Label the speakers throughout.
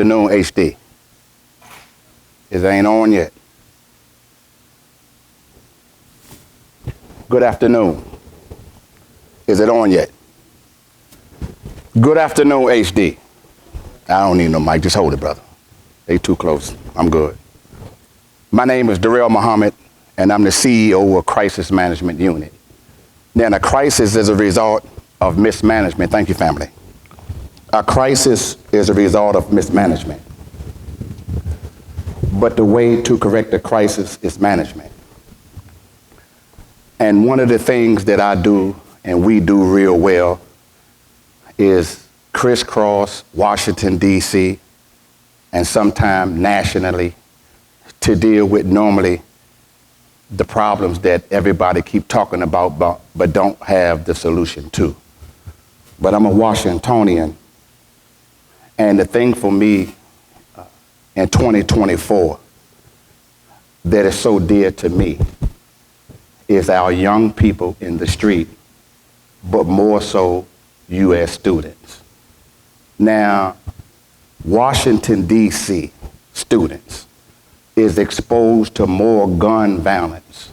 Speaker 1: afternoon, HD. It ain't on yet. Good afternoon. Is it on yet? Good afternoon, HD. I don't need no mic, just hold it, brother. They too close, I'm good. My name is Dyrell Muhammad, and I'm the CEO of Crisis Management Unit. Now, a crisis is a result of mismanagement. Thank you, family. A crisis is a result of mismanagement. But the way to correct a crisis is management. And one of the things that I do, and we do real well, is crisscross Washington, D.C., and sometimes nationally, to deal with normally the problems that everybody keep talking about but don't have the solution to. But I'm a Washingtonian, and the thing for me in 2024 that is so dear to me is our young people in the street, but more so U.S. students. Now, Washington, D.C. students is exposed to more gun violence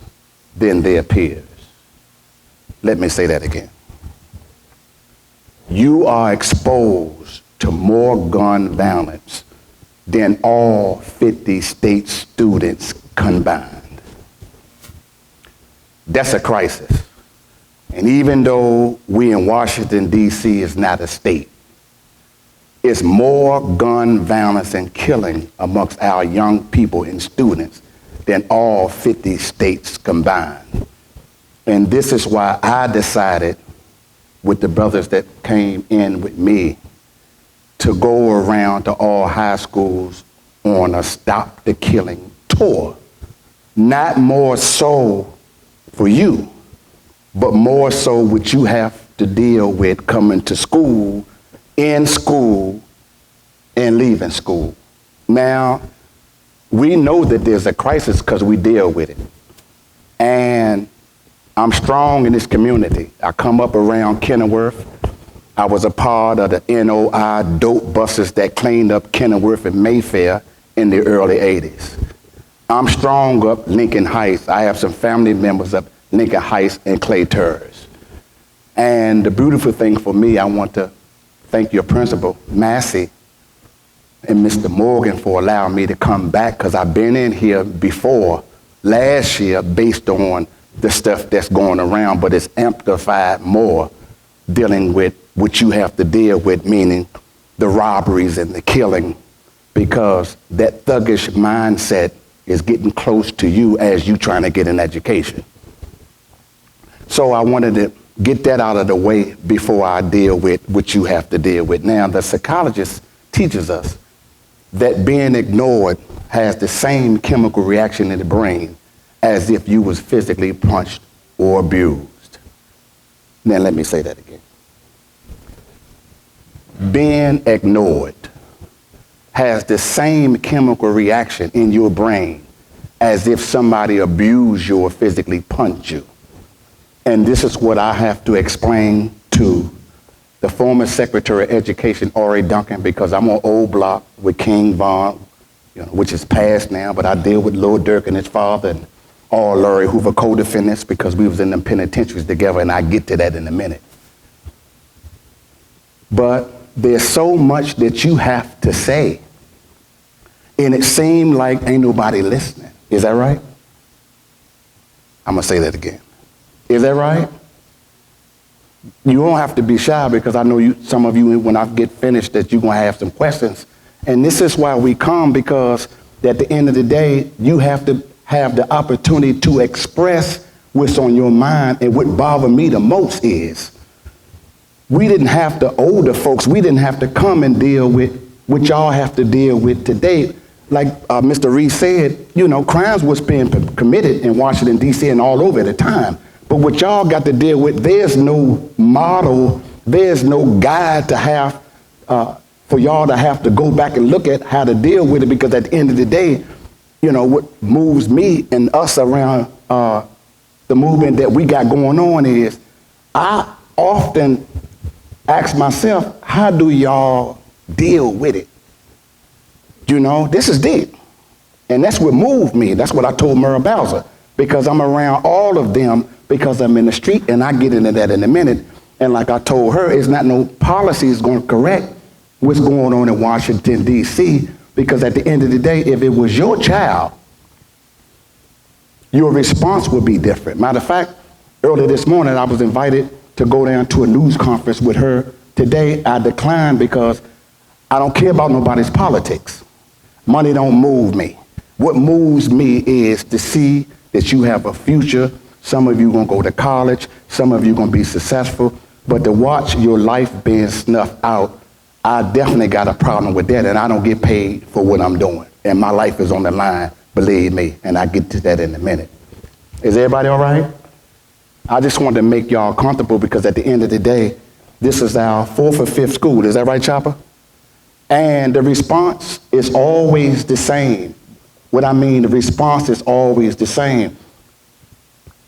Speaker 1: than their peers. Let me say that again. You are exposed to more gun violence than all 50 state students combined. That's a crisis. And even though we in Washington, D.C. is not a state, it's more gun violence and killing amongst our young people and students than all 50 states combined. And this is why I decided, with the brothers that came in with me, to go around to all high schools on a Stop the Killing tour. Not more so for you, but more so what you have to deal with coming to school, in school, and leaving school. Now, we know that there's a crisis because we deal with it. And I'm strong in this community. I come up around Kenilworth. I was a part of the NOI dope buses that cleaned up Kenilworth and Mayfair in the early 80s. I'm strong up Lincoln Heights. I have some family members up Lincoln Heights and Clay Terrace. And the beautiful thing for me, I want to thank your principal, Massey, and Mr. Morgan for allowing me to come back, because I've been in here before last year based on the stuff that's going around, but it's amplified more dealing with what you have to deal with, meaning the robberies and the killing, because that thuggish mindset is getting close to you as you trying to get an education. So I wanted to get that out of the way before I deal with what you have to deal with. Now, the psychologist teaches us that being ignored has the same chemical reaction in the brain as if you was physically punched or abused. Now, let me say that again. Being ignored has the same chemical reaction in your brain as if somebody abused you or physically punched you. And this is what I have to explain to the former Secretary of Education, Ori Duncan, because I'm on old block with King Von, which is past now, but I deal with Lil Durk and his father and all Larry Hoover co-defendants because we was in them penitentiaries together, and I get to that in a minute. But there's so much that you have to say, and it seemed like ain't nobody listening. Is that right? I'm gonna say that again. Is that right? You don't have to be shy, because I know some of you, when I get finished, that you're gonna have some questions. And this is why we come, because at the end of the day, you have to have the opportunity to express what's on your mind. And what bothered me the most is we didn't have to, older folks, we didn't have to come and deal with what y'all have to deal with today. Like Mr. Reed said, crimes was being committed in Washington, D.C. and all over at the time. But what y'all got to deal with, there's no model, there's no guide to have, for y'all to have to go back and look at how to deal with it, because at the end of the day, what moves me and us around the movement that we got going on is, I often ask myself, how do y'all deal with it? You know, this is deep. And that's what moved me. That's what I told Merle Bowser, because I'm around all of them because I'm in the street, and I get into that in a minute. And like I told her, it's not no policies going to correct what's going on in Washington, D.C., because at the end of the day, if it was your child, your response would be different. Matter of fact, early this morning, I was invited to go down to a news conference with her. Today, I declined because I don't care about nobody's politics. Money don't move me. What moves me is to see that you have a future. Some of you going to go to college. Some of you going to be successful. But to watch your life being snuffed out, I definitely got a problem with that, and I don't get paid for what I'm doing. And my life is on the line, believe me, and I get to that in a minute. Is everybody all right? I just wanted to make y'all comfortable because at the end of the day, this is our 4th or 5th school. Is that right, Chopper? And the response is always the same. What I mean, the response is always the same.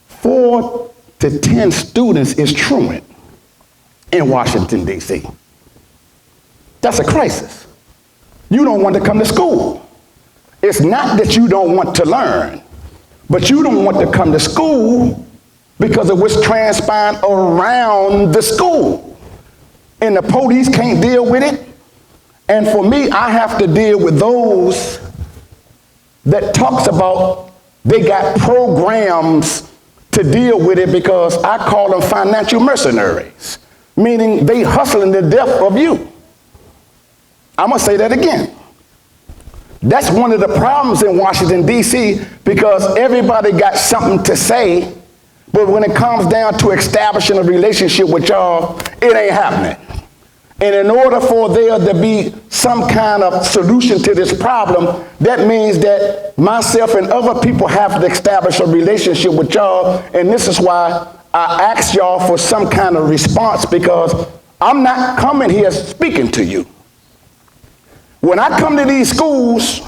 Speaker 1: 4 to 10 students is truant in Washington, D.C. That's a crisis. You don't want to come to school. It's not that you don't want to learn, but you don't want to come to school because of what's transpiring around the school. And the police can't deal with it. And for me, I have to deal with those that talks about they got programs to deal with it, because I call them financial mercenaries, meaning they hustling the death of you. I'm going to say that again. That's one of the problems in Washington, D.C., because everybody got something to say, but when it comes down to establishing a relationship with y'all, it ain't happening. And in order for there to be some kind of solution to this problem, that means that myself and other people have to establish a relationship with y'all, and this is why I ask y'all for some kind of response, because I'm not coming here speaking to you. When I come to these schools,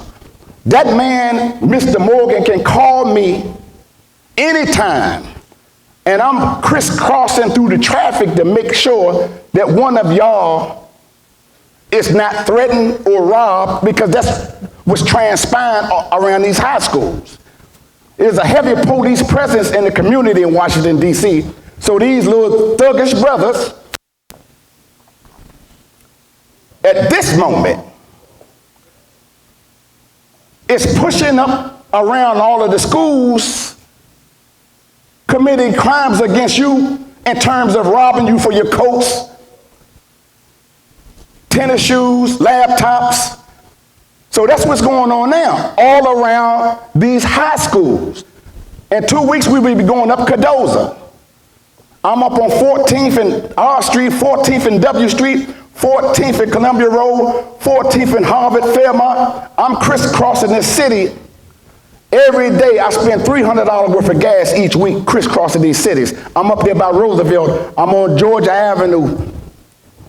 Speaker 1: that man, Mr. Morgan, can call me anytime, and I'm crisscrossing through the traffic to make sure that one of y'all is not threatened or robbed, because that's what's transpiring around these high schools. There's a heavy police presence in the community in Washington, D.C., so these little thuggish brothers, at this moment, it's pushing up around all of the schools, committing crimes against you in terms of robbing you for your coats, tennis shoes, laptops. So that's what's going on now, all around these high schools. In 2 weeks, we will be going up Cardozo. I'm up on 14th and R Street, 14th and W Street, 14th and Columbia Road, 14th and Harvard, Fairmont. I'm crisscrossing this city. Every day I spend $300 worth of gas each week crisscrossing these cities. I'm up there by Roosevelt. I'm on Georgia Avenue.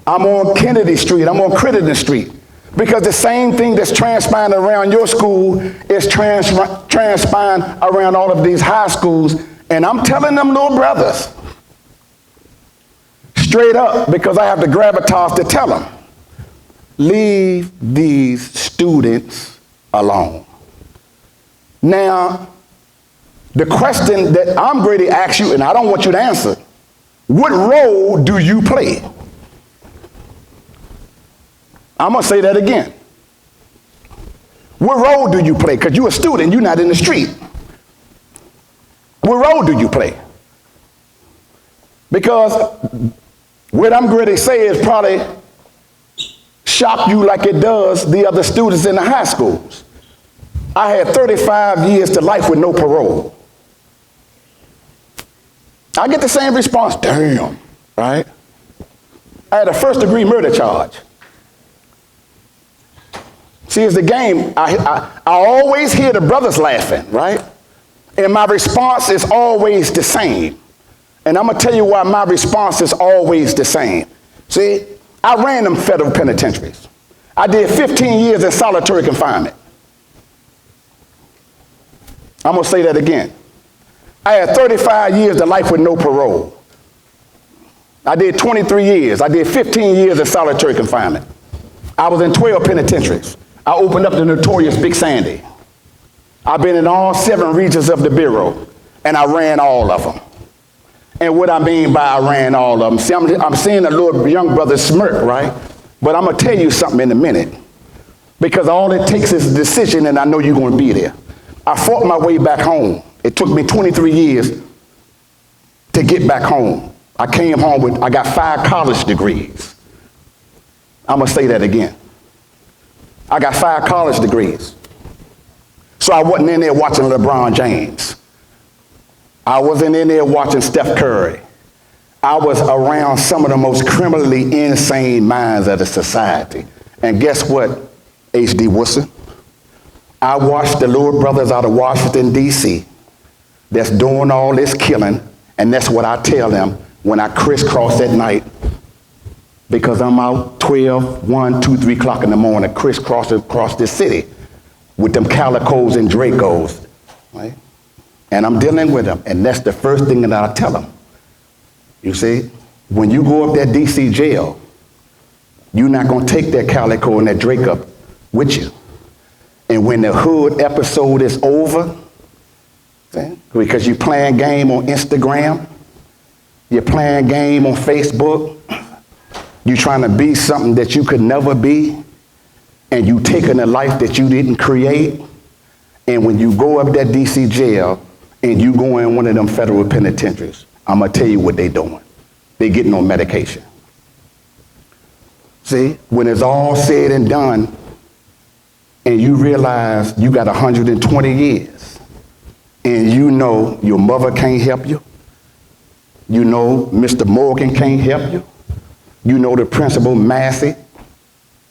Speaker 1: I'm on Kennedy Street. I'm on Crittenden Street. Because the same thing that's transpiring around your school is transpiring around all of these high schools. And I'm telling them little brothers, straight up, because I have the gravitas to tell them, leave these students alone. Now, the question that I'm going to ask you, and I don't want you to answer, what role do you play? I'm going to say that again. What role do you play? Because you're a student, you're not in the street. What role do you play? Because what I'm going to say is probably shock you like it does the other students in the high schools. I had 35 years to life with no parole. I get the same response, damn, right? I had a first-degree murder charge. See, it's the game. I always hear the brothers laughing, right? And my response is always the same. And I'm going to tell you why my response is always the same. See, I ran them federal penitentiaries. I did 15 years in solitary confinement. I'm going to say that again. I had 35 years to life with no parole. I did 23 years. I did 15 years in solitary confinement. I was in 12 penitentiaries. I opened up the notorious Big Sandy. I've been in all 7 regions of the Bureau, and I ran all of them. And what I mean by I ran all of them, see, I'm seeing a little young brother smirk, right? But I'm going to tell you something in a minute, because all it takes is a decision, and I know you're going to be there. I fought my way back home. It took me 23 years to get back home. I came home I got 5 college degrees. I'm going to say that again. I got 5 college degrees. So I wasn't in there watching LeBron James. I wasn't in there watching Steph Curry. I was around some of the most criminally insane minds of the society. And guess what, H.D. Woodson? I watched the little brothers out of Washington, D.C. that's doing all this killing, and that's what I tell them when I crisscross at night, because I'm out 12, 1, 2, 3 o'clock in the morning, crisscrossing across this city with them Calicos and Dracos, right? And I'm dealing with them, and that's the first thing that I tell them. You see, when you go up that D.C. jail, you're not going to take that Calico and that Drake up with you. And when the hood episode is over, see, because you're playing game on Instagram, you're playing game on Facebook, you're trying to be something that you could never be, and you taking a life that you didn't create, and when you go up that D.C. jail and you go in one of them federal penitentiaries, I'm going to tell you what they're doing. They're getting on medication. See, when it's all said and done, and you realize you got 120 years, and you know your mother can't help you, you know Mr. Morgan can't help you, you know the Principal Massey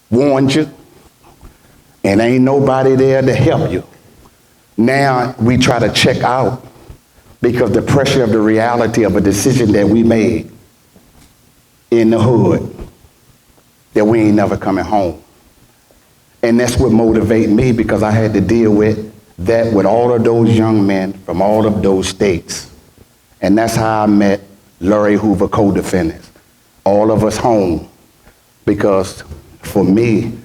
Speaker 1: warned you, and ain't nobody there to help you. Now we try to check out because the pressure of the reality of a decision that we made in the hood, that we ain't never coming home. And that's what motivated me, because I had to deal with that with all of those young men from all of those states. And that's how I met Larry Hoover co-defendants, all of us home, because for me,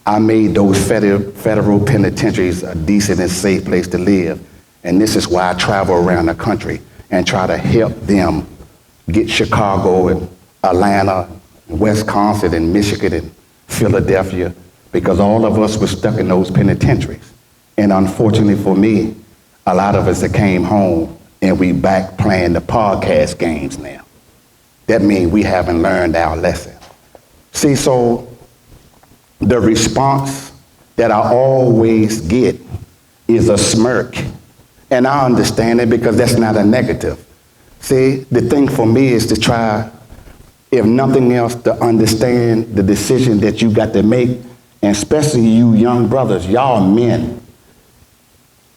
Speaker 1: I made those federal penitentiaries a decent and safe place to live. And this is why I travel around the country and try to help them get Chicago and Atlanta, and Wisconsin and Michigan and Philadelphia, because all of us were stuck in those penitentiaries. And unfortunately for me, a lot of us that came home and we back playing the podcast games now. That means we haven't learned our lesson. See, so the response that I always get is a smirk. And I understand it, because that's not a negative. See, the thing for me is to try, if nothing else, to understand the decision that you got to make, and especially you young brothers, y'all men.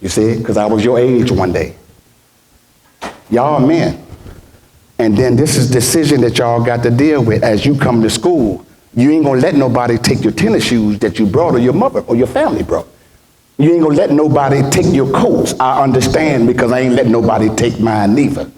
Speaker 1: You see, because I was your age one day. Y'all men. And then this is the decision that y'all got to deal with as you come to school. You ain't gonna let nobody take your tennis shoes that you brought, or your mother or your family brought. You ain't gonna let nobody take your coats. I understand, because I ain't letting nobody take mine neither.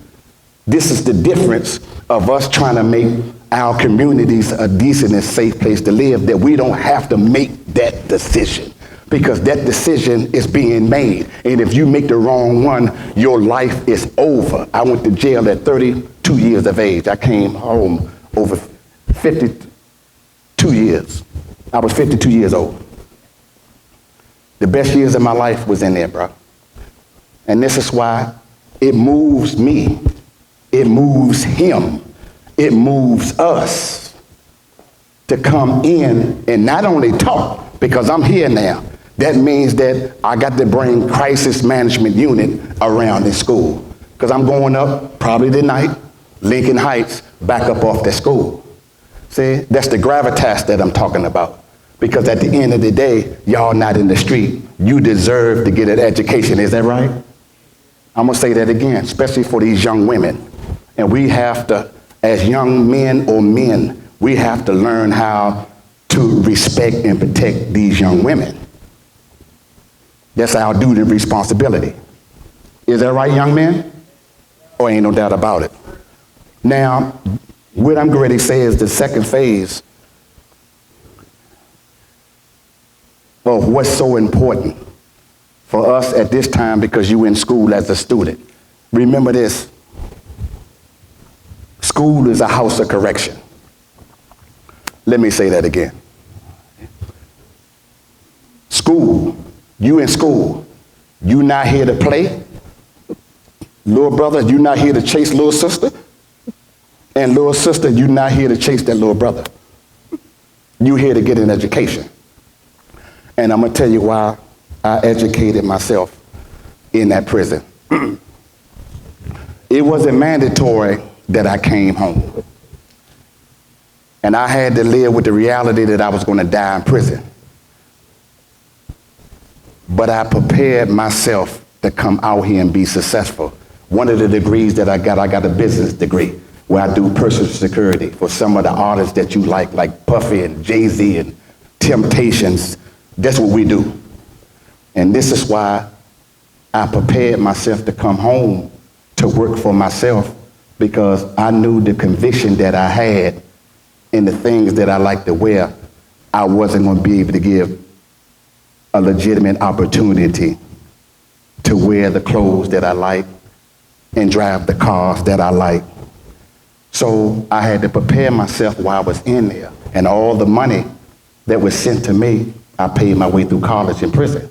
Speaker 1: This is the difference of us trying to make our communities a decent and safe place to live, that we don't have to make that decision, because that decision is being made. And if you make the wrong one, your life is over. I went to jail at 32 years of age. I came home over 52 years. I was 52 years old. The best years of my life was in there, bro. And this is why it moves me. It moves him. It moves us to come in and not only talk, because I'm here now. That means that I got to bring crisis management unit around in school, because I'm going up probably tonight, Lincoln Heights, back up off the school. See, that's the gravitas that I'm talking about. Because at the end of the day, y'all not in the street. You deserve to get an education. Is that right? I'm going to say that again, especially for these young women. And we have to, as young men or men, we have to learn how to respect and protect these young women. That's our duty and responsibility. Is that right, young men? Or ain't no doubt about it. Now, what I'm ready to say is the second phase. of what's so important for us at this time because you in school as a student. Remember this. School is a house of correction. Let me say that again. School, you in school, you not here to play. Little brother, you not here to chase little sister. And little sister, you not here to chase that little brother. You here to get an education. And I'm going to tell you why I educated myself in that prison. It wasn't mandatory that I came home. And I had to live with the reality that I was going to die in prison. But I prepared myself to come out here and be successful. One of the degrees that I got a business degree where I do personal security for some of the artists that you like Puffy and Jay-Z and Temptations. That's what we do. And this is why I prepared myself to come home to work for myself, because I knew the conviction that I had in the things that I like to wear, I wasn't going to be able to give a legitimate opportunity to wear the clothes that I like and drive the cars that I like. So I had to prepare myself while I was in there. And all the money that was sent to me, I paid my way through college and prison.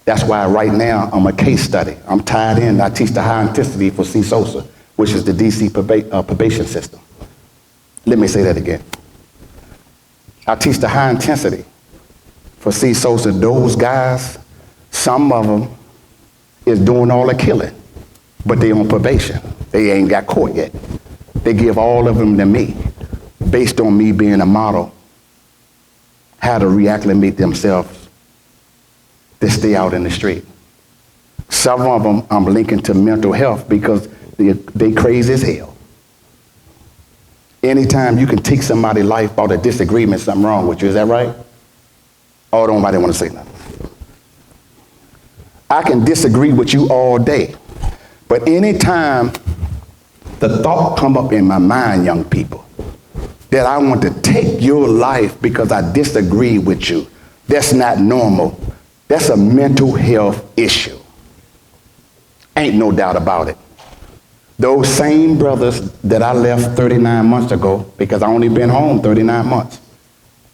Speaker 1: That's why right now I'm a case study. I'm tied in. I teach the high intensity for CSOSA, which is the DC probation system. Let me say that again. I teach the high intensity for CSOSA. Those guys, some of them is doing all the killing, but they on probation. They ain't got caught yet. They give all of them to me, based on me being a model, how to reacclimate themselves to stay out in the street. Some of them I'm linking to mental health because they crazy as hell. Anytime you can take somebody's life about a disagreement, something wrong with you, is that right? Oh, don't nobody want to say nothing. I can disagree with you all day, but anytime the thought come up in my mind, young people, that I want to take your life because I disagree with you, that's not normal. That's a mental health issue. Ain't no doubt about it. Those same brothers that I left 39 months ago, because I only been home 39 months.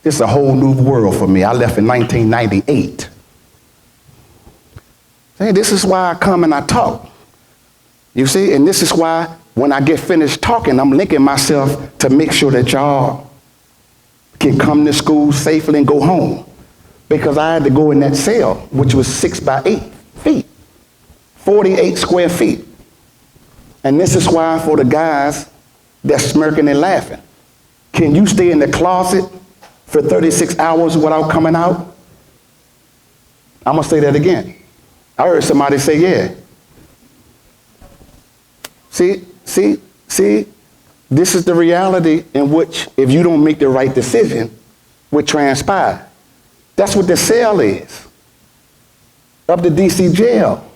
Speaker 1: This is a whole new world for me. I left in 1998. Hey, this is why I come and I talk. You see, and this is why when I get finished talking, I'm linking myself to make sure that y'all can come to school safely and go home. Because I had to go in that cell, which was 6 by 8 feet, 48 square feet. And this is why for the guys that's smirking and laughing, can you stay in the closet for 36 hours without coming out? I'm gonna say that again. I heard somebody say, yeah. See, this is the reality in which if you don't make the right decision, would transpire. That's what the cell is of the DC jail.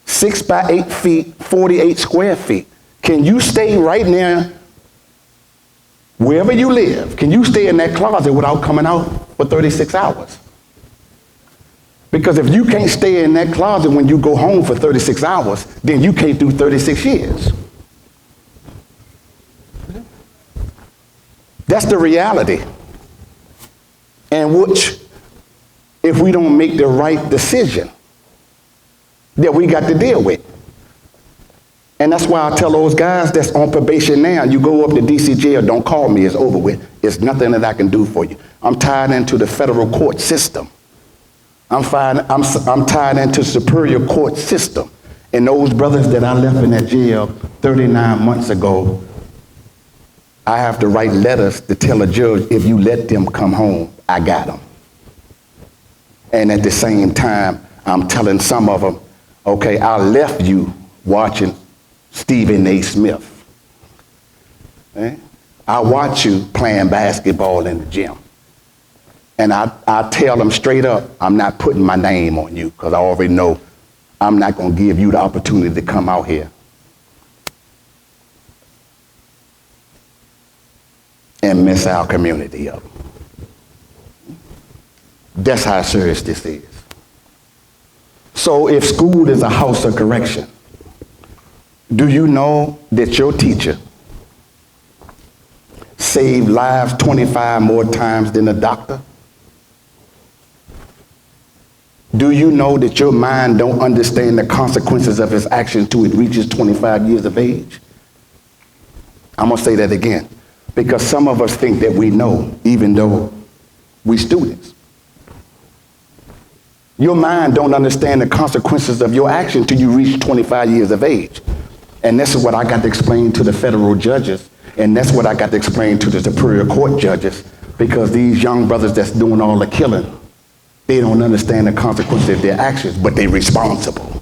Speaker 1: 6 by 8 feet, 48 square feet. Can you stay right now, wherever you live, can you stay in that closet without coming out for 36 hours? Because if you can't stay in that closet when you go home for 36 hours, then you can't do 36 years. That's the reality. And which, if we don't make the right decision, that we got to deal with. And that's why I tell those guys that's on probation now, you go up to DC jail, don't call me, it's over with. It's nothing that I can do for you. I'm tied into the federal court system. I'm tied into superior court system. And those brothers that I left in that jail 39 months ago, I have to write letters to tell a judge, if you let them come home, I got them. And at the same time, I'm telling some of them, okay, I left you watching Stephen A. Smith. I watch you playing basketball in the gym. And I tell them straight up, I'm not putting my name on you because I already know I'm not going to give you the opportunity to come out here and mess our community up. That's how serious this is. So if school is a house of correction, do you know that your teacher saved lives 25 more times than a doctor? Do you know that your mind don't understand the consequences of his actions till it reaches 25 years of age? I'm going to say that again, because some of us think that we know, even though we students. Your mind don't understand the consequences of your action till you reach 25 years of age. And this is what I got to explain to the federal judges, and that's what I got to explain to the Superior Court judges, because these young brothers that's doing all the killing, they don't understand the consequences of their actions, but they're responsible.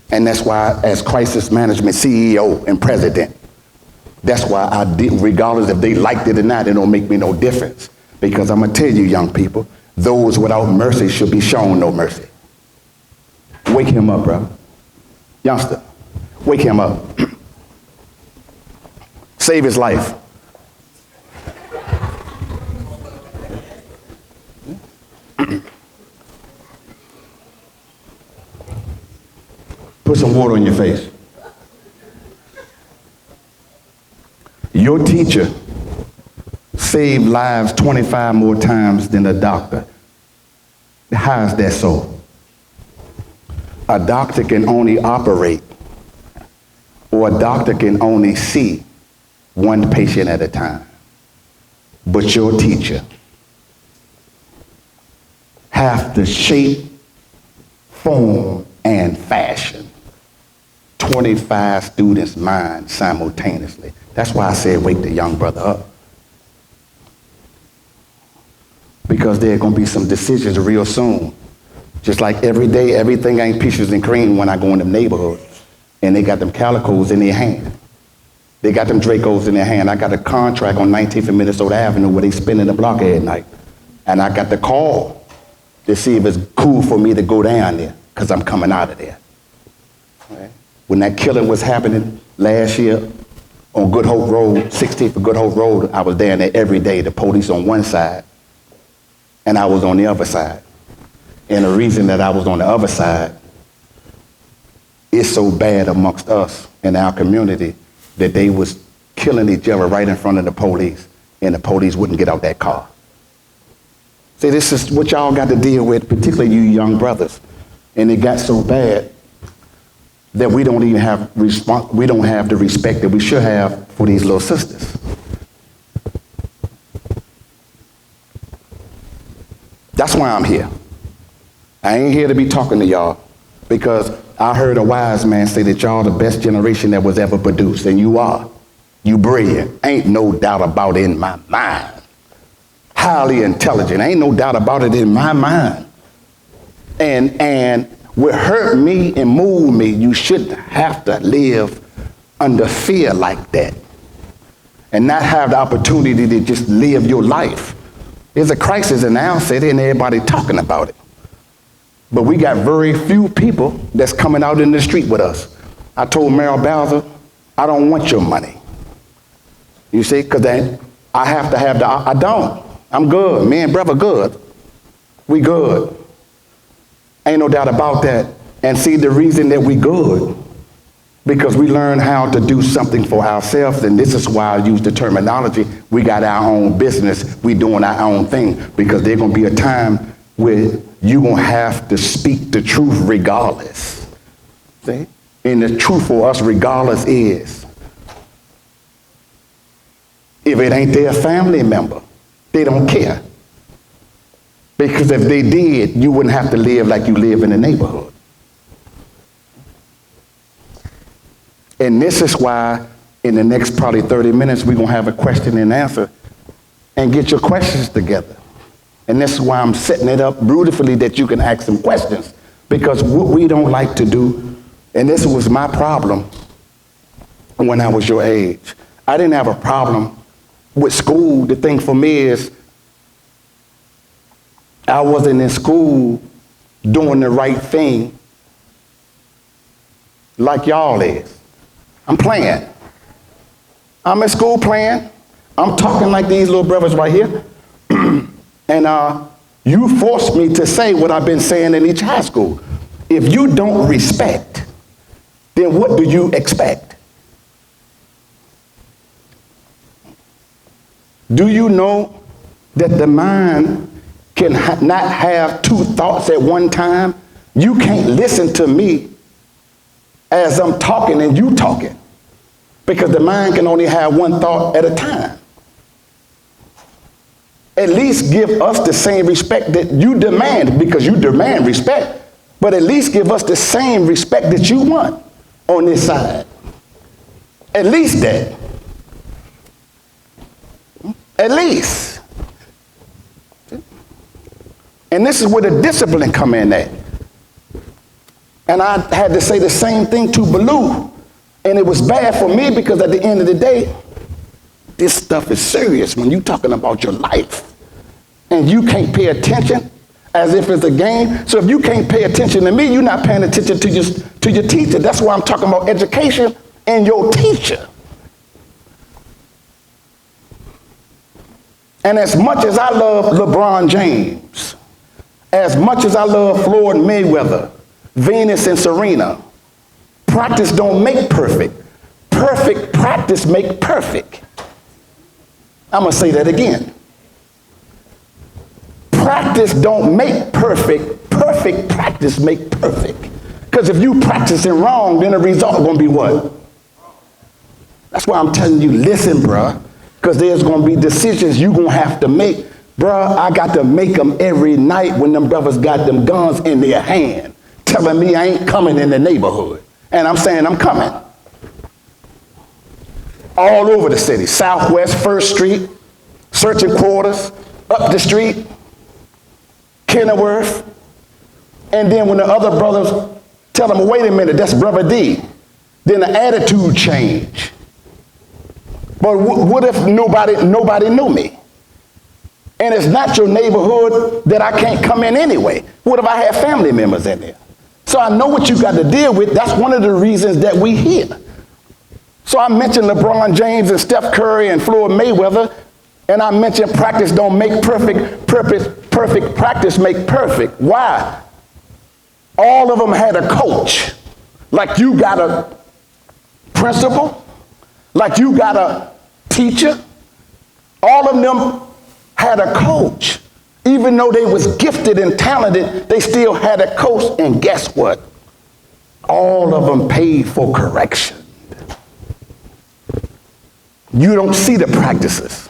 Speaker 1: And that's why, as crisis management CEO and president, that's why I did, regardless if they liked it or not, it don't make me no difference. Because I'm gonna tell you, young people, those without mercy should be shown no mercy. Wake him up, bro. Youngster, wake him up. Save his life. Put some water on your face. Your teacher saved lives 25 more times than a doctor. How is that so? A doctor can only operate, or a doctor can only see one patient at a time. But your teacher have to shape, form, and fashion 25 students' minds simultaneously. That's why I said wake the young brother up. Because there are going to be some decisions real soon. Just like every day, everything ain't peaches and cream when I go in them neighborhoods. And they got them calicos in their hand. They got them Dracos in their hand. I got a contract on 19th and Minnesota Avenue where they spinning the block at night. And I got the call to see if it's cool for me to go down there, because I'm coming out of there. Right? When that killing was happening last year on Good Hope Road, 16th of Good Hope Road, I was down there every day, the police on one side, and I was on the other side. And the reason that I was on the other side is so bad amongst us in our community that they was killing each other right in front of the police, and the police wouldn't get out that car. See, this is what y'all got to deal with, particularly you young brothers. And it got so bad that we don't even have we don't have the respect that we should have for these little sisters. That's why I'm here. I ain't here to be talking to y'all, because I heard a wise man say that y'all the best generation that was ever produced, and you are. You brilliant. Ain't no doubt about it in my mind. Highly intelligent. Ain't no doubt about it in my mind. And what hurt me and moved me, you shouldn't have to live under fear like that and not have the opportunity to just live your life. There's a crisis in our city and everybody talking about it. But we got very few people that's coming out in the street with us. I told Merrill Bowser, I don't want your money. You see, because then I have to have I don't. I'm good. Me and brother good. We good. Ain't no doubt about that. And see, the reason that we good, because we learn how to do something for ourselves, and this is why I use the terminology, we got our own business, we doing our own thing, because there's going to be a time where you're going to have to speak the truth regardless. See? And the truth for us regardless is, if it ain't their family member, they don't care. Because if they did, you wouldn't have to live like you live in the neighborhood. And this is why in the next probably 30 minutes, we're going to have a question and answer and get your questions together. And this is why I'm setting it up beautifully that you can ask some questions. Because what we don't like to do, and this was my problem when I was your age, I didn't have a problem with school. The thing for me is I wasn't in school doing the right thing like y'all is. I'm playing. I'm in school playing. I'm talking like these little brothers right here. And you forced me to say what I've been saying in each high school. If you don't respect, then what do you expect? Do you know that the mind can not have two thoughts at one time? You can't listen to me as I'm talking and you talking, because the mind can only have one thought at a time. At least give us the same respect that you demand, because you demand respect, but at least give us the same respect that you want on this side. At least that. At least. And this is where the discipline come in at. And I had to say the same thing to Baloo. And it was bad for me, because at the end of the day, this stuff is serious when you're talking about your life. And you can't pay attention as if it's a game. So if you can't pay attention to me, you're not paying attention to your teacher. That's why I'm talking about education and your teacher. And as much as I love LeBron James, as much as I love Floyd Mayweather, Venus and Serena, practice don't make perfect. Perfect practice make perfect. I'm going to say that again. Practice don't make perfect. Perfect practice make perfect. Because if you practicing wrong, then the result is going to be what? That's why I'm telling you, listen, bruh, because there's going to be decisions you're going to have to make. Bruh, I got to make them every night when them brothers got them guns in their hand, telling me I ain't coming in the neighborhood. And I'm saying I'm coming. All over the city, Southwest, 1st Street, searching quarters, up the street, Kenilworth. And then when the other brothers tell them, wait a minute, that's Brother D, then the attitude change. But what if nobody knew me? And it's not your neighborhood that I can't come in anyway. What if I have family members in there? So I know what you got to deal with. That's one of the reasons that we here. So I mentioned LeBron James and Steph Curry and Floyd Mayweather, and I mentioned practice don't make perfect, perfect practice make perfect. Why? All of them had a coach. Like you got a principal, like you got a teacher. All of them had a coach. Even though they was gifted and talented, they still had a coach. And guess what? All of them paid for correction. You don't see the practices.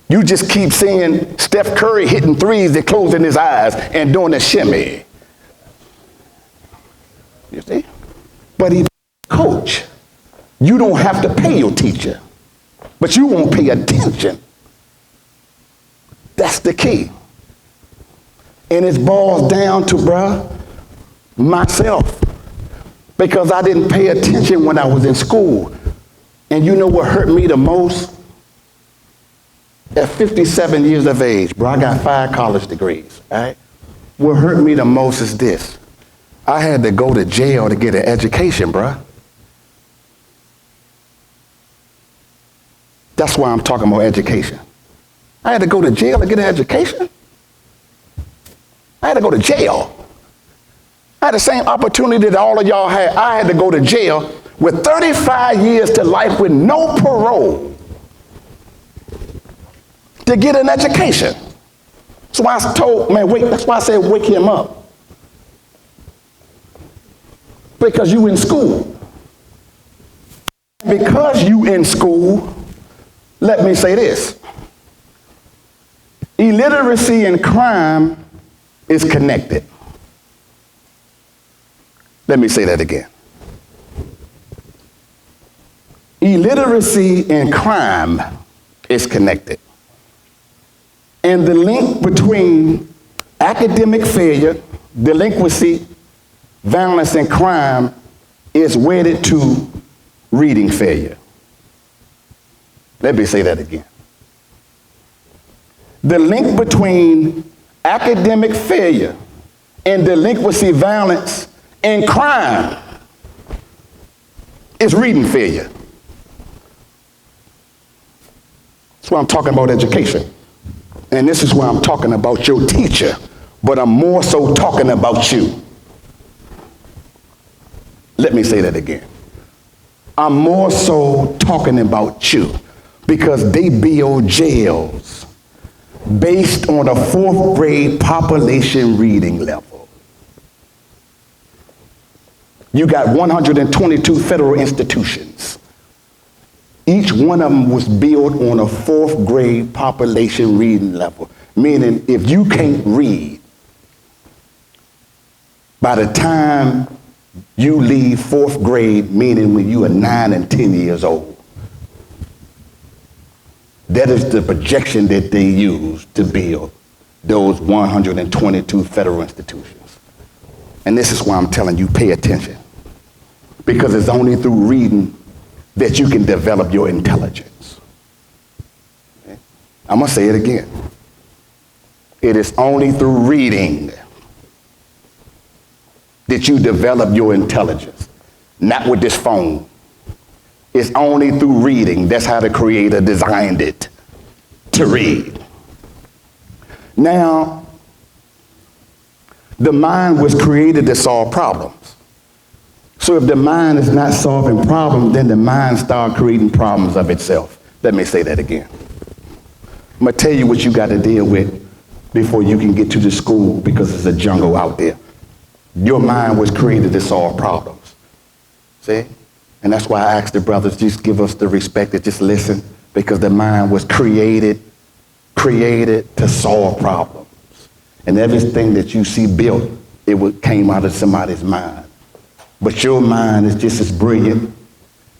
Speaker 1: You just keep seeing Steph Curry hitting threes and closing his eyes and doing a shimmy. You see? But he's a coach. You don't have to pay your teacher, but you won't pay attention. That's the key. And it boils down to, bruh, myself. Because I didn't pay attention when I was in school. And you know what hurt me the most? At 57 years of age, bro, I got 5 college degrees, all right? What hurt me the most is this. I had to go to jail to get an education, bruh. That's why I'm talking about education. I had to go to jail to get an education. I had to go to jail. I had the same opportunity that all of y'all had. I had to go to jail with 35 years to life with no parole to get an education. So I told, man, wait, that's why I said wake him up. Because you in school. Because you in school, let me say this. Illiteracy and crime is connected. Let me say that again. Illiteracy and crime is connected. And the link between academic failure, delinquency, violence, and crime is wedded to reading failure. Let me say that again. The link between academic failure and delinquency, violence, and crime is reading failure. That's why I'm talking about education. And this is why I'm talking about your teacher, but I'm more so talking about you. Let me say that again. I'm more so talking about you because they build jails based on a 4th grade population reading level. You got 122 federal institutions. Each one of them was built on a 4th grade population reading level, meaning if you can't read, by the time you leave 4th grade, meaning when you are 9 and 10 years old, that is the projection that they use to build those 122 federal institutions. And this is why I'm telling you, pay attention. Because it's only through reading that you can develop your intelligence. Okay? I'm going to say it again. It is only through reading that you develop your intelligence, not with this phone. It's only through reading. That's how the Creator designed it, to read. Now, the mind was created to solve problems. So if the mind is not solving problems, then the mind starts creating problems of itself. Let me say that again. I'm going to tell you what you got to deal with before you can get to the school, because it's a jungle out there. Your mind was created to solve problems. See? And that's why I asked the brothers, just give us the respect to just listen, because the mind was created to solve problems. And everything that you see built, came out of somebody's mind. But your mind is just as brilliant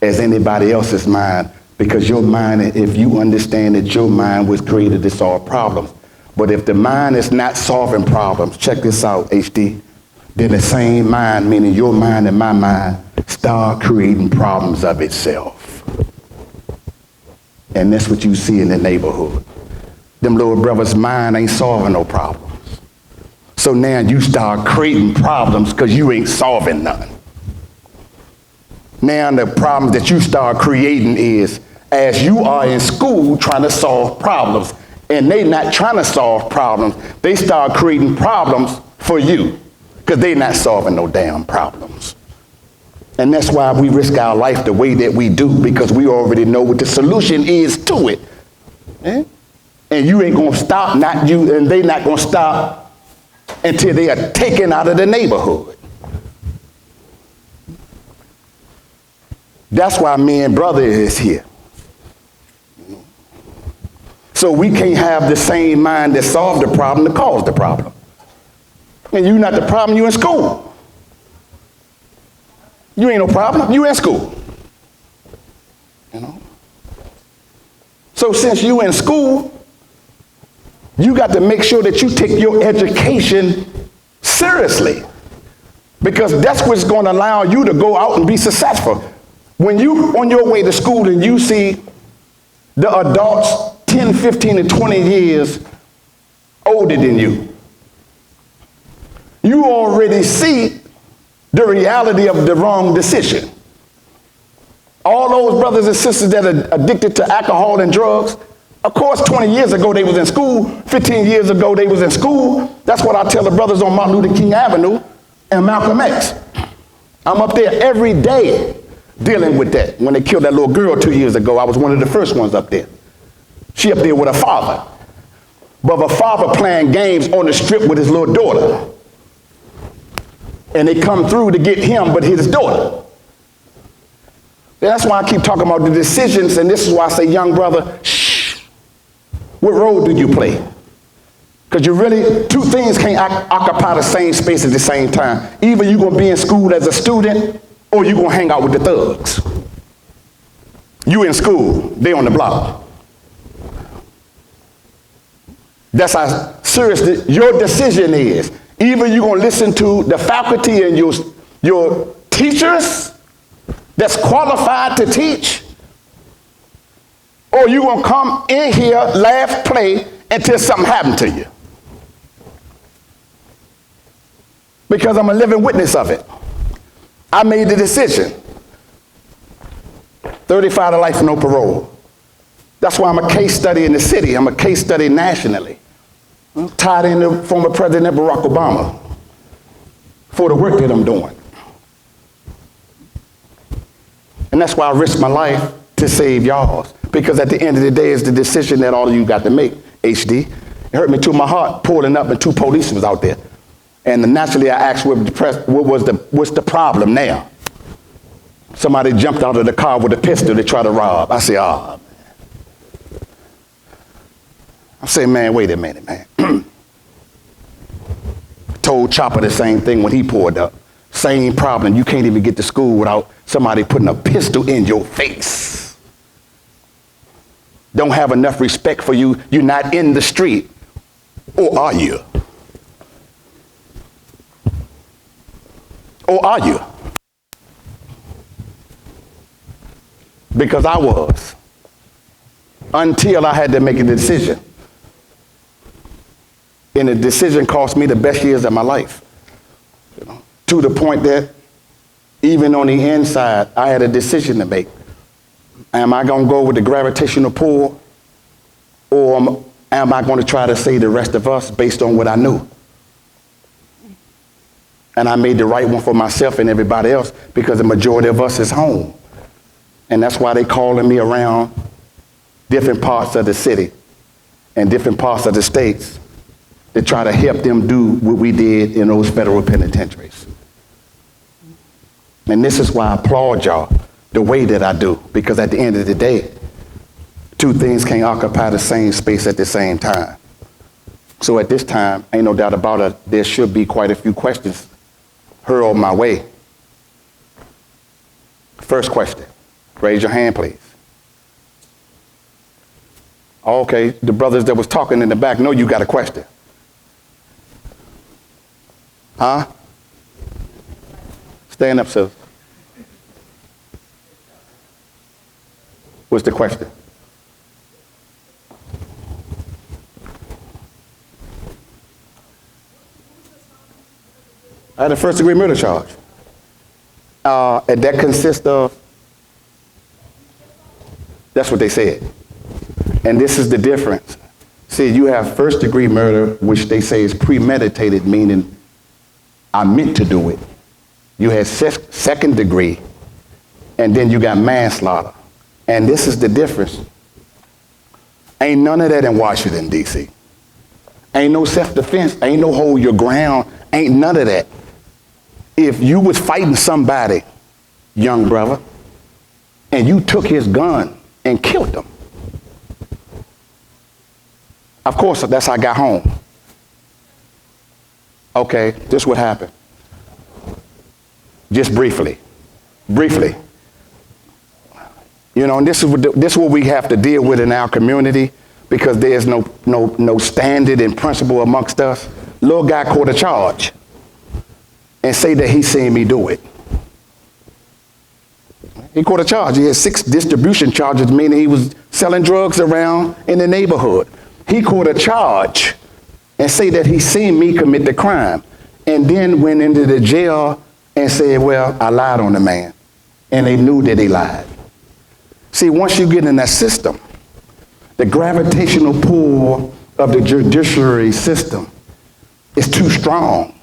Speaker 1: as anybody else's mind, because your mind, if you understand that your mind was created to solve problems. But if the mind is not solving problems, check this out, HD, then the same mind, meaning your mind and my mind, start creating problems of itself. And that's what you see in the neighborhood. Them little brothers' mind ain't solving no problems. So now you start creating problems because you ain't solving none. Now the problem that you start creating is, as you are in school trying to solve problems, and they not trying to solve problems, they start creating problems for you, because they not solving no damn problems. And that's why we risk our life the way that we do, because we already know what the solution is to it. Eh? And you ain't gonna stop, not you, and they not gonna stop until they are taken out of the neighborhood. That's why me and brother is here. So we can't have the same mind that solved the problem to cause the problem. And you not the problem, you in school. You ain't no problem, you in school. You know? So since you in school, you got to make sure that you take your education seriously, because that's what's going to allow you to go out and be successful. When you on your way to school and you see the adults 10, 15, and 20 years older than you, you already see the reality of the wrong decision. All those brothers and sisters that are addicted to alcohol and drugs, of course 20 years ago they was in school, 15 years ago they was in school. That's what I tell the brothers on Martin Luther King Avenue and Malcolm X. I'm up there every day dealing with that. When they killed that little girl 2 years ago, I was one of the first ones up there. She up there with her father. But her father playing games on the strip with his little daughter. And they come through to get him, but his daughter. That's why I keep talking about the decisions, and this is why I say, young brother, shh. What role do you play? Because you really, two things can't occupy the same space at the same time. Either you're going to be in school as a student, or you're going to hang out with the thugs. You in school, they on the block. That's how serious your decision is. Either you're going to listen to the faculty and your teachers that's qualified to teach, or you're going to come in here, laugh, play, until something happened to you. Because I'm a living witness of it. I made the decision. 35 to life, no parole. That's why I'm a case study in the city. I'm a case study nationally. tied in to former President Barack Obama for the work that I'm doing. And that's why I risk my life to save y'all's. Because at the end of the day, it's the decision that all of you got to make, HD. It hurt me to my heart pulling up and 2 police was out there. And naturally I asked what's the problem now? Somebody jumped out of the car with a pistol to try to rob. I say, man. I say, man, wait a minute, man. Told Chopper the same thing when he pulled up. Same problem. You can't even get to school without somebody putting a pistol in your face. Don't have enough respect for you. You're not in the street. Or are you? Or are you? Because I was. Until I had to make a decision. And the decision cost me the best years of my life. To the point that even on the inside, I had a decision to make. Am I going to go with the gravitational pull, or am I going to try to save the rest of us based on what I knew? And I made the right one for myself and everybody else because the majority of us is home. And that's why they calling me around different parts of the city and different parts of the states to try to help them do what we did in those federal penitentiaries. And this is why I applaud y'all the way that I do, because at the end of the day, 2 things can't occupy the same space at the same time. So at this time, ain't no doubt about it, there should be quite a few questions hurled my way. First question, raise your hand, please. Okay, the brothers that was talking in the back know you got a question. Huh? Stand up, sis. What's the question? I had a first-degree murder charge. And that consists of, that's what they said. And this is the difference. See, you have first-degree murder, which they say is premeditated, meaning I meant to do it. You had second degree, and then you got manslaughter. And this is the difference. Ain't none of that in Washington, D.C. Ain't no self-defense, ain't no hold your ground, ain't none of that. If you was fighting somebody, young brother, and you took his gun and killed him, of course, that's how I got home. Okay, this what happened. Just briefly. You know, and this is what we have to deal with in our community, because there's no standard and principle amongst us. Little guy caught a charge and say that he seen me do it. He caught a charge. He had 6 distribution charges, meaning he was selling drugs around in the neighborhood. He caught a charge and say that he seen me commit the crime, and then went into the jail and said, well, I lied on the man. And they knew that he lied. See, once you get in that system, the gravitational pull of the judiciary system is too strong.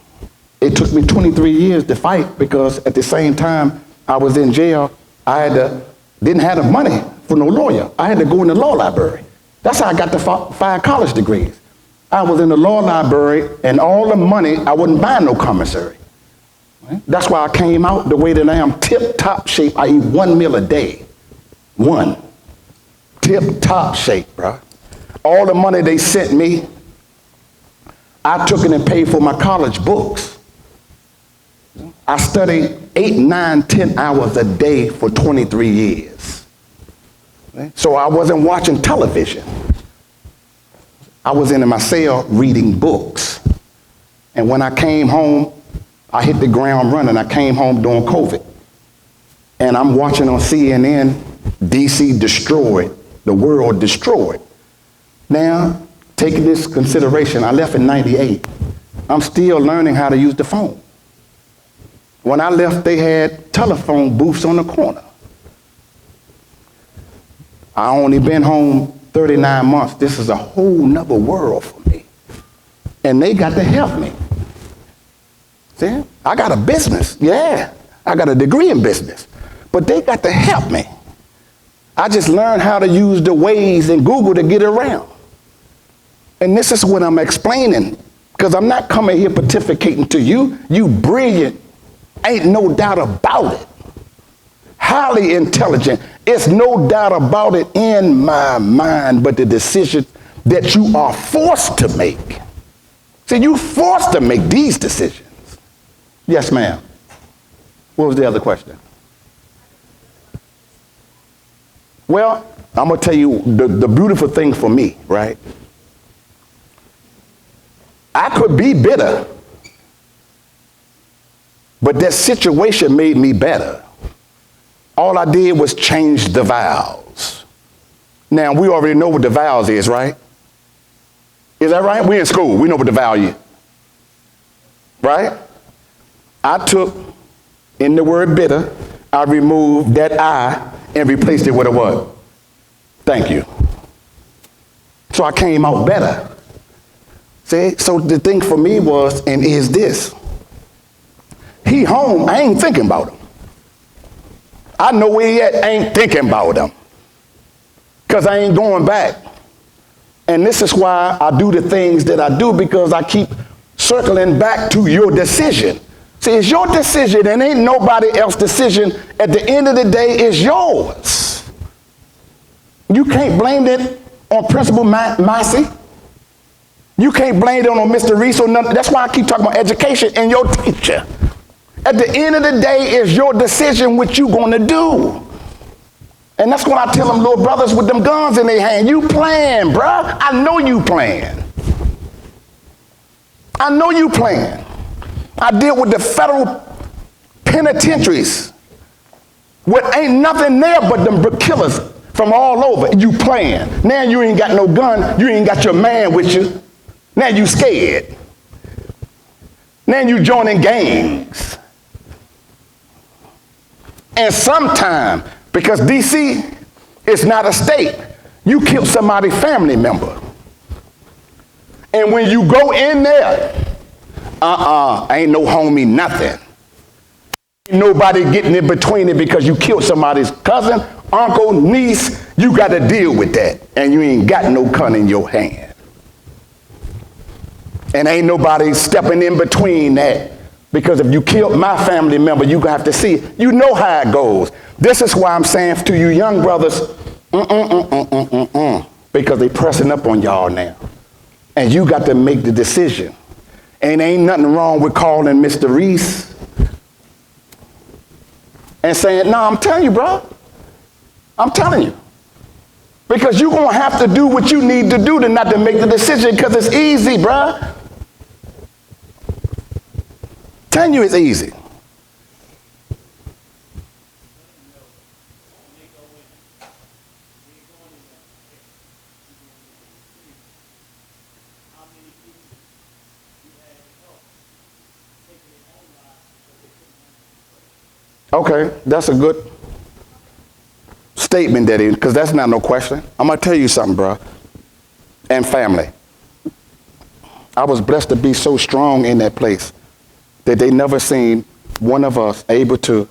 Speaker 1: It took me 23 years to fight, because at the same time I was in jail, didn't have the money for no lawyer. I had to go in the law library. That's how I got the 5 college degrees. I was in the law library, and all the money, I wouldn't buy no commissary. That's why I came out the way that I am, tip-top shape. I eat 1 meal a day. 1. Tip-top shape, bro. All the money they sent me, I took it and paid for my college books. I studied 8, 9, 10 hours a day for 23 years. So I wasn't watching television. I was in my cell reading books. And when I came home, I hit the ground running. I came home during COVID. And I'm watching on CNN, DC destroyed, the world destroyed. Now, taking this consideration, I left in '98. I'm still learning how to use the phone. When I left, they had telephone booths on the corner. I only been home 39 months. This is a whole nother world for me. and they got to help me. See, I got a business, yeah. I got a degree in business, but they got to help me. I just learned how to use the Waze and Google to get around. And this is what I'm explaining, because I'm not coming here pontificating to you. You brilliant, ain't no doubt about it. Highly intelligent, it's no doubt about it in my mind, but the decision that you are forced to make. See, you forced to make these decisions. Yes, ma'am. What was the other question? Well, I'm going to tell you the beautiful thing for me, right? I could be bitter, but that situation made me better. All I did was change the vows. Now, we already know what the vows is, right? Is that right? We're in school. We know what the vow is. Right? I took, in the word bitter, I removed that I and replaced it with a what? Thank you. So I came out better. See? So the thing for me was, and is this. He home, I ain't thinking about him. I know where he at, I ain't thinking about him. Because I ain't going back. And this is why I do the things that I do, because I keep circling back to your decision. See, it's your decision and ain't nobody else's decision. At the end of the day, it's yours. You can't blame it on Principal Massey. You can't blame it on Mr. Reese or nothing. That's why I keep talking about education and your teacher. At the end of the day, it's your decision what you going to do. And that's what I tell them little brothers with them guns in their hand. You playing, bruh. I know you playing. I know you playing. I deal with the federal penitentiaries where ain't nothing there but them killers from all over. You playing. Now you ain't got no gun. You ain't got your man with you. Now you scared. Now you joining gangs. And sometime, because D.C. is not a state, you kill somebody's family member. And when you go in there, ain't no homie nothing. Ain't nobody getting in between it because you killed somebody's cousin, uncle, niece. You got to deal with that. And you ain't got no gun in your hand. And ain't nobody stepping in between that. Because if you killed my family member, you have to see. You know how it goes. This is why I'm saying to you young brothers, because they pressing up on y'all now. And you got to make the decision. And ain't nothing wrong with calling Mr. Reese and saying, no, I'm telling you, bro. I'm telling you. Because you're going to have to do what you need to do to not to make the decision, because it's easy, bro. Telling you it's easy. Okay, that's a good statement, Daddy, because that's not no question. I'm going to tell you something, bro, and family. I was blessed to be so strong in that place that they never seen one of us able to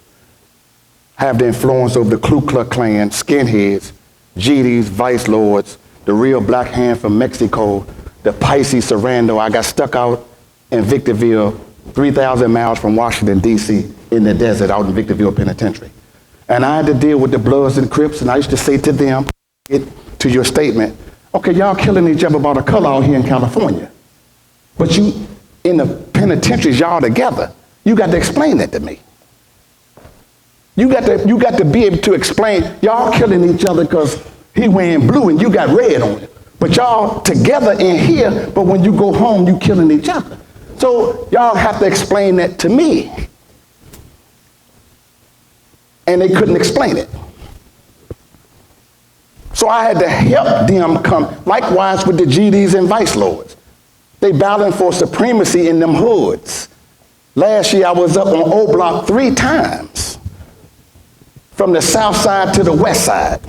Speaker 1: have the influence of the Ku Klux Klan, skinheads, GDs, vice lords, the real black hand from Mexico, the Pisces Sarando. I got stuck out in Victorville, 3,000 miles from Washington, D.C., in the desert out in Victorville Penitentiary. And I had to deal with the Bloods and Crips, and I used to say to them, to your statement, okay, y'all killing each other about a color out here in California. But you, in the penitentiaries, y'all together, you got to explain that to me. You got to be able to explain, y'all killing each other because he wearing blue and you got red on it. But y'all together in here, but when you go home, you killing each other. So y'all have to explain that to me. And they couldn't explain it. So I had to help them come, likewise with the GDs and vice lords. They battling for supremacy in them hoods. Last year I was up on O Block 3 times, from the south side to the west side.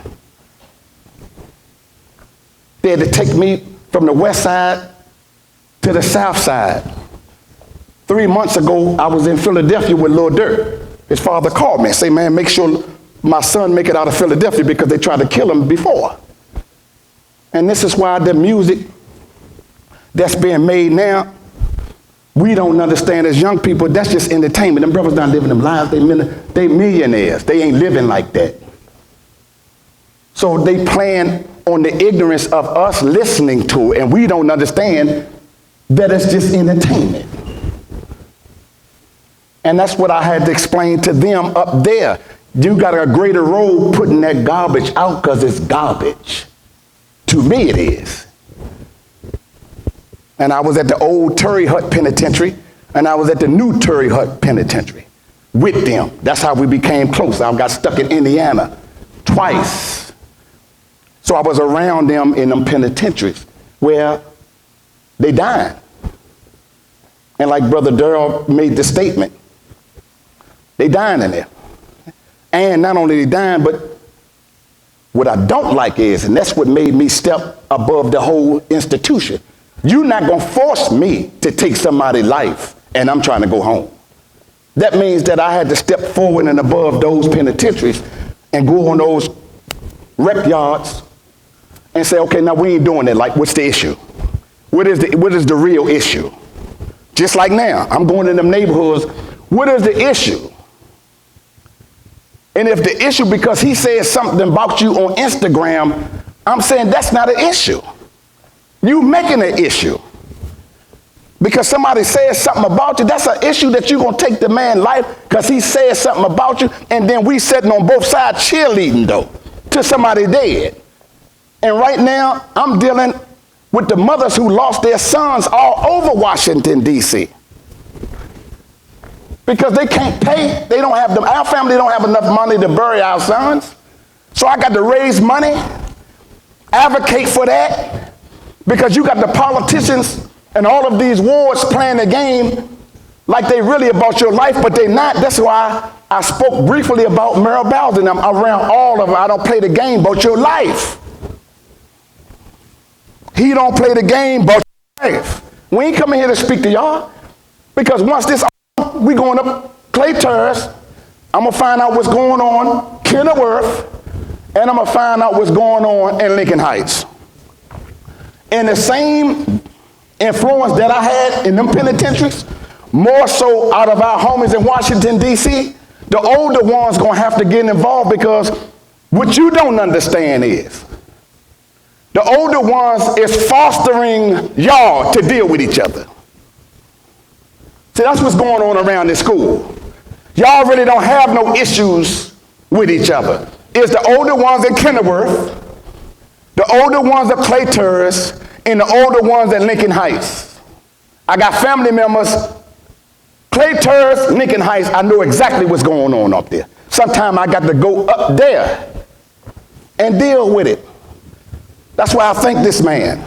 Speaker 1: They had to take me from the west side to the south side. 3 months ago, I was in Philadelphia with Lil Durk. His father called me and said, man, make sure my son make it out of Philadelphia because they tried to kill him before. And this is why the music that's being made now, we don't understand as young people, that's just entertainment. Them brothers not living them lives, they millionaires. They ain't living like that. So they playing on the ignorance of us listening to it, and we don't understand that it's just entertainment. And that's what I had to explain to them up there. You got a greater role putting that garbage out because it's garbage. To me it is. And I was at the old Terry Hut Penitentiary, and I was at the new Terry Hut Penitentiary with them. That's how we became close. I got stuck in Indiana twice. So I was around them in them penitentiaries where they died. And like Brother Dyrell made the statement, they dying in there. And not only they dying, but what I don't like is, and that's what made me step above the whole institution, you're not going to force me to take somebody's life and I'm trying to go home. That means that I had to step forward and above those penitentiaries and go on those rec yards and say, okay, now we ain't doing that. Like, what's the issue? What is the real issue? Just like now, I'm going in them neighborhoods. What is the issue? And if the issue, because he says something about you on Instagram, I'm saying that's not an issue. You making an issue. Because somebody says something about you, that's an issue that you're going to take the man's life because he says something about you, and then we sitting on both sides cheerleading, though, till somebody dead. And right now, I'm dealing with the mothers who lost their sons all over Washington, D.C. Because they can't pay. They don't have them. Our family don't have enough money to bury our sons. So I got to raise money, advocate for that, because you got the politicians and all of these wards playing the game like they really about your life, but they not. That's why I spoke briefly about Merrill Bowser and I'm around all of them. I don't play the game about your life. He don't play the game about your life. We ain't coming here to speak to y'all, because once this, we going up Clay Terrace, I'm going to find out what's going on Kenilworth, and I'm going to find out what's going on in Lincoln Heights. And the same influence that I had in them penitentiaries, more so out of our homies in Washington, D.C., the older ones going to have to get involved, because what you don't understand is the older ones is fostering y'all to deal with each other. See, that's what's going on around this school. Y'all really don't have no issues with each other. It's the older ones in Kenilworth, the older ones at Clay Terrace, and the older ones at Lincoln Heights. I got family members, Clay Terrace, Lincoln Heights, I know exactly what's going on up there. Sometimes I got to go up there and deal with it. That's why I thank this man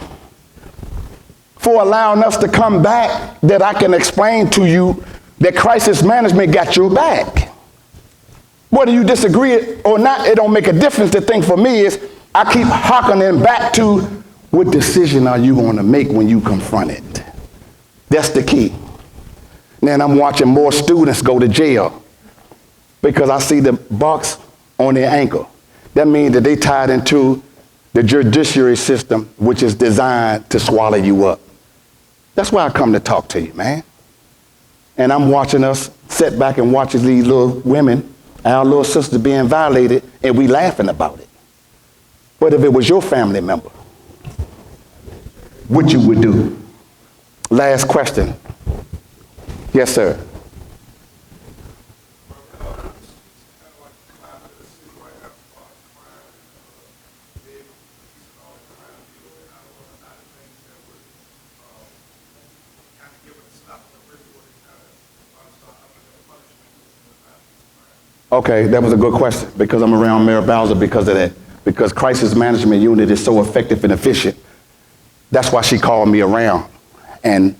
Speaker 1: for allowing us to come back, that I can explain to you that crisis management got your back. Whether you disagree or not, it don't make a difference. The thing for me is I keep harkening back to what decision are you going to make when you confront it. That's the key. Then I'm watching more students go to jail because I see the box on their ankle. That means that they tied into the judiciary system, which is designed to swallow you up. That's why I come to talk to you, man. And I'm watching us sit back and watching these little women, our little sisters being violated, and we laughing about it. But if it was your family member, what you would do? Last question. Yes, sir. Okay, that was a good question, because I'm around Mayor Bowser because of that. Because crisis management unit is so effective and efficient. That's why she called me around. And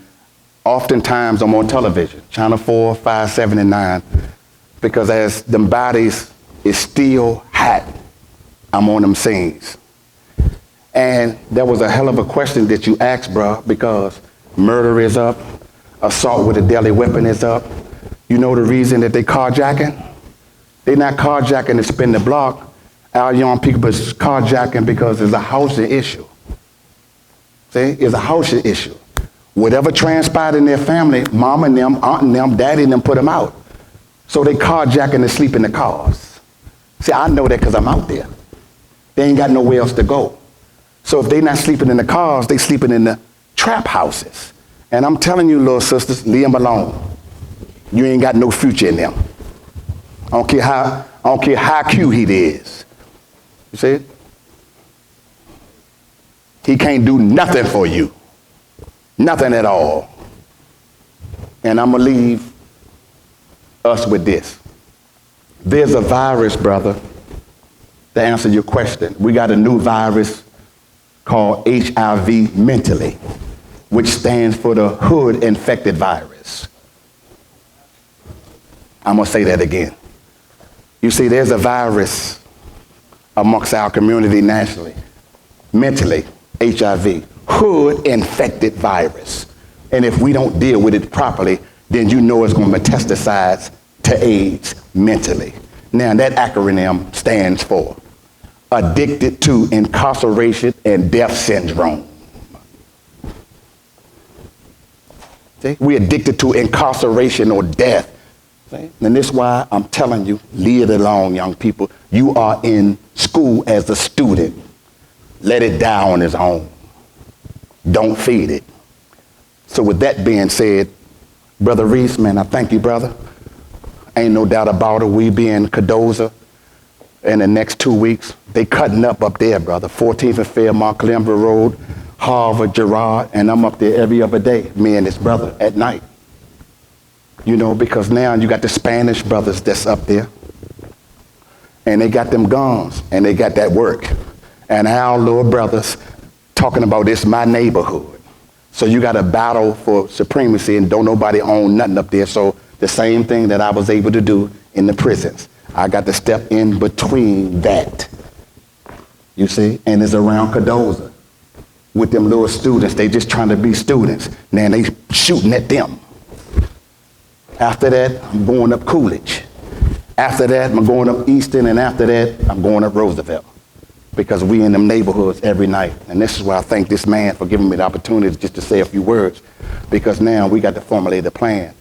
Speaker 1: oftentimes I'm on television, Channel 4, 5, 7, and 9, because as them bodies is still hot, I'm on them scenes. And that was a hell of a question that you asked, bro, because Murder is up. Assault with a deadly weapon is up. You know the reason that they carjacking? They're not carjacking to spin the block. Our young people is carjacking because it's a housing issue. See, it's a housing issue. Whatever transpired in their family, mom and them, aunt and them, daddy and them put them out. So they carjacking to sleep in the cars. See, I know that because I'm out there. They ain't got nowhere else to go. So if they not sleeping in the cars, they sleeping in the trap houses. And I'm telling you, little sisters, leave them alone. You ain't got no future in them. I don't care how cute he is. You see it? He can't do nothing for you. Nothing at all. And I'm going to leave us with this. There's a virus, brother, to answer your question. We got a new virus called HIV mentally, which stands for the hood infected virus. I'm going to say that again. You see, there's a virus amongst our community nationally, mentally, HIV, hood infected virus. And if we don't deal with it properly, then you know it's going to metastasize to AIDS mentally. Now that acronym stands for addicted to incarceration and death syndrome. See? We're addicted to incarceration or death. See? And this is why I'm telling you, leave it alone, young people. You are in school as a student. Let it die on its own. Don't feed it. So with that being said, Brother Reese, man, I thank you, brother. Ain't no doubt about it. We be in Cardozo in the next 2 weeks. They cutting up there, brother. 14th and Fairmont, Glenville Road, Harvard, Girard, and I'm up there every other day, me and this brother at night. You know, because now you got the Spanish brothers that's up there, and they got them guns, and they got that work. And our little brothers talking about this my neighborhood. So you got to battle for supremacy, and don't nobody own nothing up there. So the same thing that I was able to do in the prisons, I got to step in between that. You see, and it's around Cardozo with them little students. They just trying to be students. Now they shooting at them. After that, I'm going up Coolidge. After that, I'm going up Easton, and after that, I'm going up Roosevelt. Because we in them neighborhoods every night. And this is why I thank this man for giving me the opportunity just to say a few words. Because now we got to formulate a plan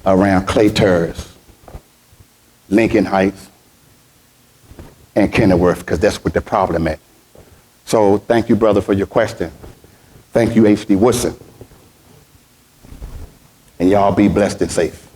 Speaker 1: around Clay Terrace, Lincoln Heights, and Kenilworth, because that's what the problem at. So thank you, brother, for your question. Thank you, H.D. Woodson. And y'all be blessed and safe.